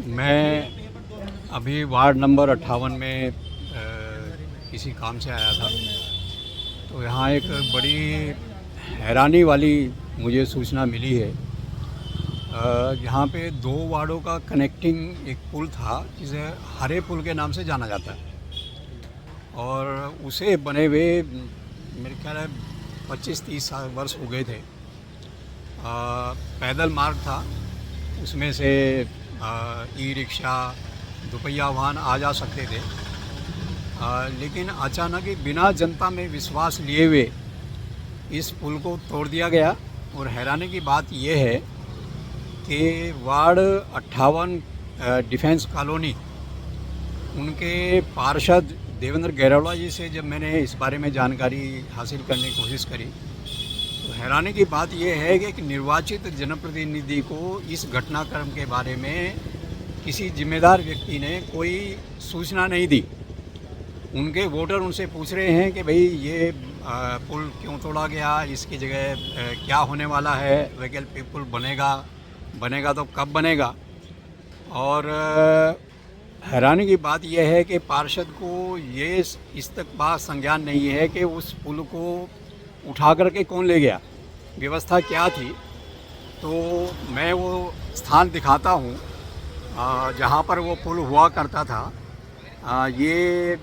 मैं अभी ward number 58 में किसी काम से आया था। तो यहाँ एक बड़ी हैरानी वाली मुझे सूचना मिली है। यहाँ पे दो वार्डों का कनेक्टिंग एक पुल था जिसे हरे पुल के नाम से जाना जाता है, और उसे बने हुए मेरे ख्याल है 25-30 वर्ष हो गए थे। पैदल मार्ग था, उसमें से ई रिक्शा, दोपहिया वाहन आ जा सकते थे। लेकिन अचानक ही बिना जनता में विश्वास लिए हुए इस पुल को तोड़ दिया गया। और हैरानी की बात यह है कि वार्ड 58 डिफेंस कॉलोनी, उनके पार्षद देवेंद्र गैरोला जी से जब मैंने इस बारे में जानकारी हासिल करने की कोशिश करी, तो हैरानी की बात यह है कि एक निर्वाचित जनप्रतिनिधि को इस घटनाक्रम के बारे में किसी जिम्मेदार व्यक्ति ने कोई सूचना नहीं दी। उनके वोटर उनसे पूछ रहे हैं कि भाई ये पुल क्यों तोड़ा गया, इसकी जगह क्या होने वाला है, वैकल्पिक पुल बनेगा तो कब बनेगा। और हैरानी की बात यह है कि पार्षद को ये इस तक बात संज्ञान नहीं है कि उस पुल को उठा करके कौन ले गया, व्यवस्था क्या थी। तो मैं वो स्थान दिखाता हूँ जहाँ पर वो पुल हुआ करता था। ये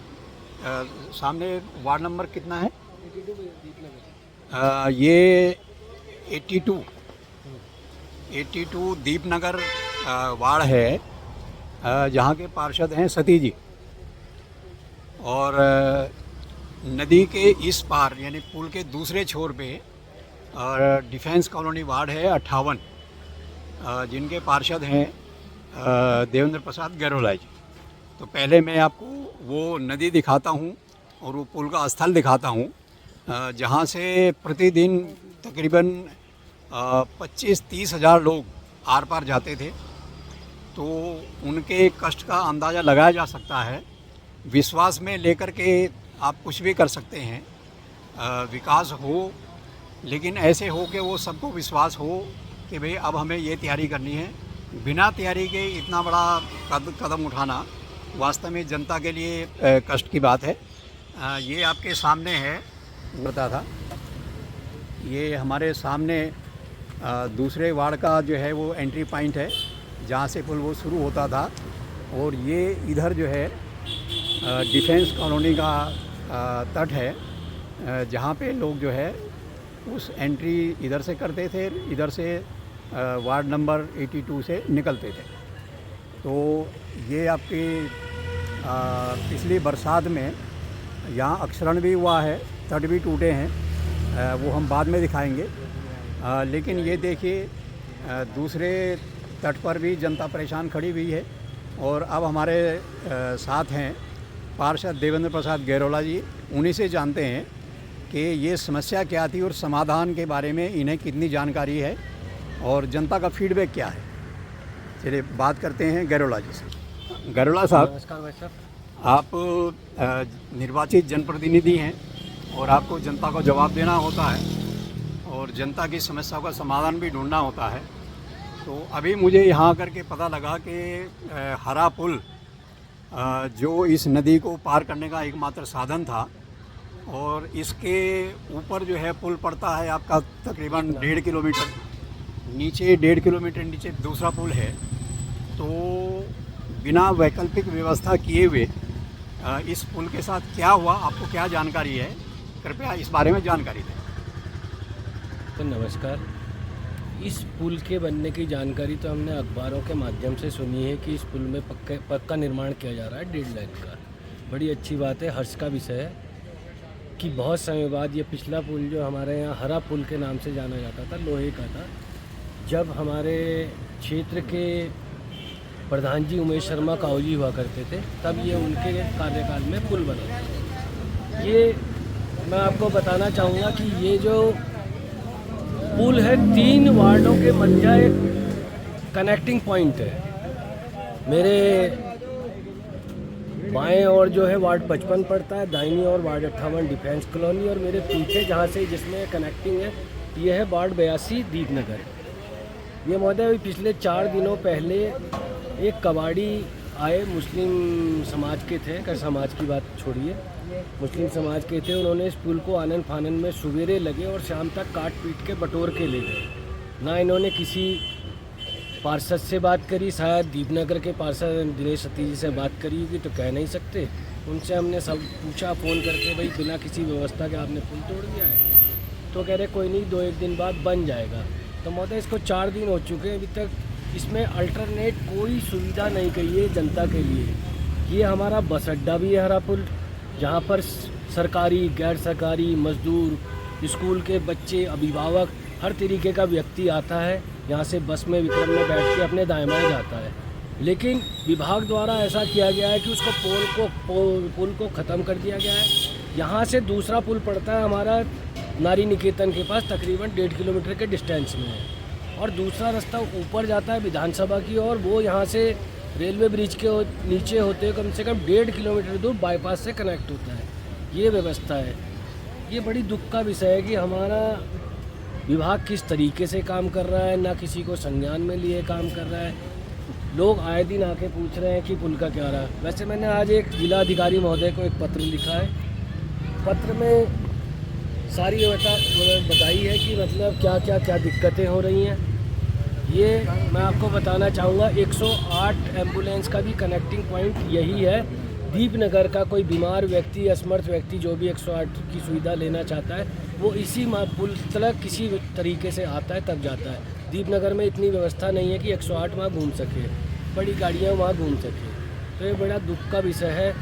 सामने वार्ड नंबर कितना है? ये 82 दीपनगर वार्ड है, जहाँ के पार्षद हैं सती जी। और नदी के इस पार यानी पुल के दूसरे छोर पे डिफेंस कॉलोनी वार्ड है 58, जिनके पार्षद हैं देवेंद्र प्रसाद गैरोला जी। तो पहले मैं आपको वो नदी दिखाता हूँ और वो पुल का स्थल दिखाता हूँ, जहाँ से प्रतिदिन तकरीबन 25-30 हज़ार लोग आर पार जाते थे। तो उनके कष्ट का अंदाज़ा लगाया जा सकता है। विश्वास में लेकर के आप कुछ भी कर सकते हैं, विकास हो, लेकिन ऐसे हो कि वो सबको विश्वास हो कि भाई अब हमें ये तैयारी करनी है। बिना तैयारी के इतना बड़ा कदम उठाना वास्तव में जनता के लिए कष्ट की बात है। ये आपके सामने है, बता था ये हमारे सामने दूसरे वार्ड का जो है वो एंट्री पॉइंट है, जहाँ से पुल वो शुरू होता था। और ये इधर जो है डिफेंस कॉलोनी का तट है, जहाँ पे लोग जो है उस एंट्री इधर से करते थे, इधर से वार्ड नंबर 82 से निकलते थे। तो ये आपकी पिछली बरसात में यहाँ अक्षरण भी हुआ है, तट भी टूटे हैं, वो हम बाद में दिखाएंगे। लेकिन ये देखिए दूसरे तट पर भी जनता परेशान खड़ी हुई है। और अब हमारे साथ हैं पार्षद देवेंद्र प्रसाद गैरोला जी। उन्हीं से जानते हैं कि ये समस्या क्या थी और समाधान के बारे में इन्हें कितनी जानकारी है और जनता का फीडबैक क्या है। चलिए बात करते हैं गैरोला जी से। गैरोला साहब, नमस्कार भाई साहब। आप निर्वाचित जनप्रतिनिधि हैं और आपको जनता को जवाब देना होता है और जनता की समस्याओं का समाधान भी ढूंढना होता है। तो अभी मुझे यहाँ आकर के पता लगा कि हरा पुल जो इस नदी को पार करने का एकमात्र साधन था, और इसके ऊपर जो है पुल पड़ता है आपका तकरीबन 1.5 किलोमीटर नीचे, 1.5 किलोमीटर नीचे दूसरा पुल है। तो बिना वैकल्पिक व्यवस्था किए हुए इस पुल के साथ क्या हुआ, आपको क्या जानकारी है, कृपया इस बारे में जानकारी दें। तो नमस्कार। इस पुल के बनने की जानकारी तो हमने अखबारों के माध्यम से सुनी है कि इस पुल में पक्का निर्माण किया जा रहा है 1.5 लाइन का। बड़ी अच्छी बात है, हर्ष का विषय है कि बहुत समय बाद ये पिछला पुल जो हमारे यहाँ हरा पुल के नाम से जाना जाता था, लोहे का था, जब हमारे क्षेत्र के प्रधान जी उमेश शर्मा काऊजी हुआ करते थे, तब ये उनके कार्यकाल में पुल बना था। ये मैं आपको बताना चाहूँगा कि ये जो पुल है 3 वार्डों के मध्य एक कनेक्टिंग पॉइंट है। मेरे बाएं ओर जो है वार्ड 55 पड़ता है, दाहिनी ओर वार्ड 58 डिफेंस कॉलोनी, और मेरे पीछे जहाँ से जिसमें कनेक्टिंग है ये है वार्ड 82 दीपनगर। ये महोदय पिछले 4 दिनों पहले एक कबाड़ी आए, मुस्लिम समाज के थे, कर समाज की बात छोड़िए, मुस्लिम समाज के थे। उन्होंने इस पुल को आनन फानन में सवेरे लगे और शाम तक काट पीट के बटोर के ले गए। ना इन्होंने किसी पार्षद से बात करी, शायद दीपनगर के पार्षद दिनेश सती जी से बात करी होगी तो कह नहीं सकते। उनसे हमने सब पूछा फ़ोन करके, भाई बिना किसी व्यवस्था के आपने पुल तोड़ दिया है? तो कह रहे कोई नहीं, 2-1 दिन बाद बन जाएगा। तो महोदय इसको 4 दिन हो चुके हैं, अभी तक इसमें अल्टरनेट कोई सुविधा नहीं गई है जनता के लिए। ये हमारा बस अड्डा भी है हरा पुल, जहाँ पर सरकारी, गैर सरकारी, मजदूर, स्कूल के बच्चे, अभिभावक, हर तरीके का व्यक्ति आता है। यहाँ से बस में विक्रम में बैठ के अपने दाएं बाएं जाता है। लेकिन विभाग द्वारा ऐसा किया गया है कि उसको पुल को ख़त्म कर दिया गया है। यहाँ से दूसरा पुल पड़ता है हमारा नारी निकेतन के पास, तकरीबन 1.5 किलोमीटर के डिस्टेंस में है। और दूसरा रास्ता ऊपर जाता है विधानसभा की ओर, वो यहाँ से रेलवे ब्रिज के नीचे होते हुए कम से कम 1.5 किलोमीटर दूर बाईपास से कनेक्ट होता है। ये व्यवस्था है। ये बड़ी दुख का विषय है कि हमारा विभाग किस तरीके से काम कर रहा है, ना किसी को संज्ञान में लिए काम कर रहा है। लोग आए दिन आके पूछ रहे हैं कि पुल का क्या रहा। वैसे मैंने आज एक जिला अधिकारी महोदय को एक पत्र लिखा है। पत्र में सारी व्यवस्था बताई है कि मतलब क्या दिक्कतें हो रही हैं। ये मैं आपको बताना चाहूँगा, 108 एम्बुलेंस का भी कनेक्टिंग पॉइंट यही है। दीपनगर का कोई बीमार व्यक्ति, असमर्थ व्यक्ति जो भी 108 की सुविधा लेना चाहता है, वो इसी पुल तक किसी तरीके से आता है तब जाता है। दीपनगर में इतनी व्यवस्था नहीं है कि 108 वहाँ घूम सके, बड़ी गाड़ियाँ वहाँ घूम सके। तो ये बड़ा दुख का विषय है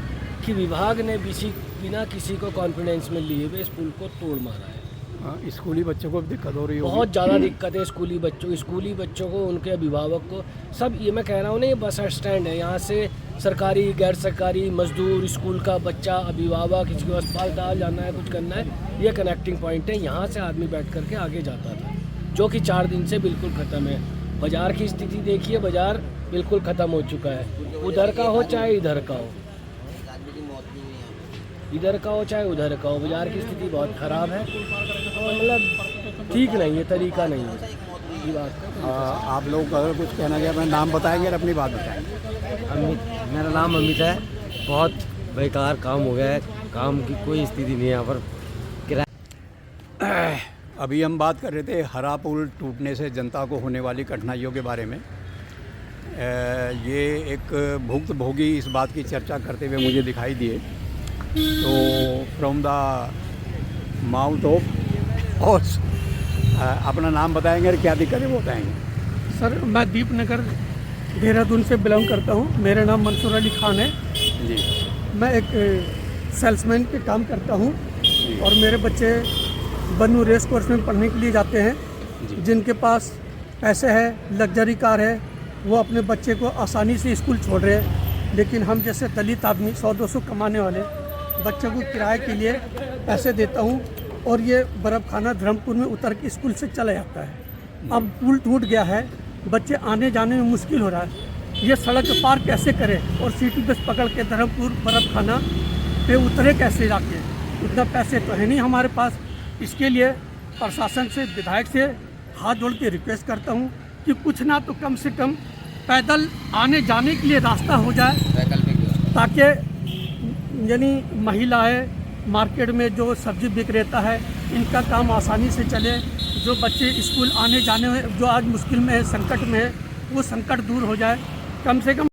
कि विभाग ने बिना किसी को कॉन्फिडेंस में लिए हुए इस पुल को तोड़ मारा है। स्कूली बच्चों को भी दिक्कत हो रही है, बहुत ज़्यादा दिक्कत है स्कूली बच्चों को, उनके अभिभावक को, सब। ये मैं कह रहा हूँ ना, ये बस स्टैंड है। यहाँ से सरकारी, गैर सरकारी, मजदूर, स्कूल का बच्चा, अभिभावक, किसी को अस्पताल जाना है, कुछ करना है, ये कनेक्टिंग पॉइंट है। यहाँ से आदमी बैठ करके आगे जाता था, जो कि 4 दिन से बिल्कुल ख़त्म है। बाज़ार की स्थिति देखिए, बाज़ार बिल्कुल ख़त्म हो चुका है। उधर का हो चाहे इधर का हो, इधर का हो चाहे उधर का हो, बाज़ार की स्थिति बहुत ख़राब है और मतलब ठीक नहीं है, तरीका नहीं है ये बात। आप लोग अगर कुछ कहना चाहें, अपना नाम बताएंगे और अपनी बात बताएंगे। अमित, मेरा नाम अमित है। बहुत बेकार काम हो गया है, काम की कोई स्थिति नहीं है यहाँ पर। अभी हम बात कर रहे थे हरा पुल टूटने से जनता को होने वाली कठिनाइयों के बारे में। ये एक भुक्तभोगी इस बात की चर्चा करते हुए मुझे दिखाई दिए। तो फ्रॉम द माउथ ऑफ और अपना नाम बताएंगे और क्या दिक्कत है वो बताएंगे। सर, मैं दीपनगर देहरादून से बिलोंग करता हूँ। मेरा नाम मंसूर अली खान है जी। मैं एक सेल्समैन के काम करता हूँ और मेरे बच्चे बन्नू रेस कोर्स में पढ़ने के लिए जाते हैं। जिनके पास पैसे है, लग्जरी कार है, वो अपने बच्चे को आसानी से स्कूल छोड़ रहे हैं। लेकिन हम जैसे दलित आदमी 100-200 कमाने वाले बच्चों को किराए के लिए पैसे देता हूँ और ये बर्फ़ खाना धर्मपुर में उतर के स्कूल से चला जाता है। अब पुल टूट गया है, बच्चे आने जाने में मुश्किल हो रहा है। ये सड़क पार कैसे करें और सिटी बस पकड़ के धर्मपुर बर्फ़ खाना पे उतरे कैसे जाके? उतना पैसे तो है नहीं हमारे पास। इसके लिए प्रशासन से, विधायक से हाथ जोड़ के रिक्वेस्ट करता हूँ कि कुछ ना तो कम से कम पैदल आने जाने के लिए रास्ता हो जाए, ताकि यानी महिलाएं, मार्केट में जो सब्जी विक्रेता है, इनका काम आसानी से चले। जो बच्चे स्कूल आने जाने में जो आज मुश्किल में है, संकट में है, वो संकट दूर हो जाए। कम से कम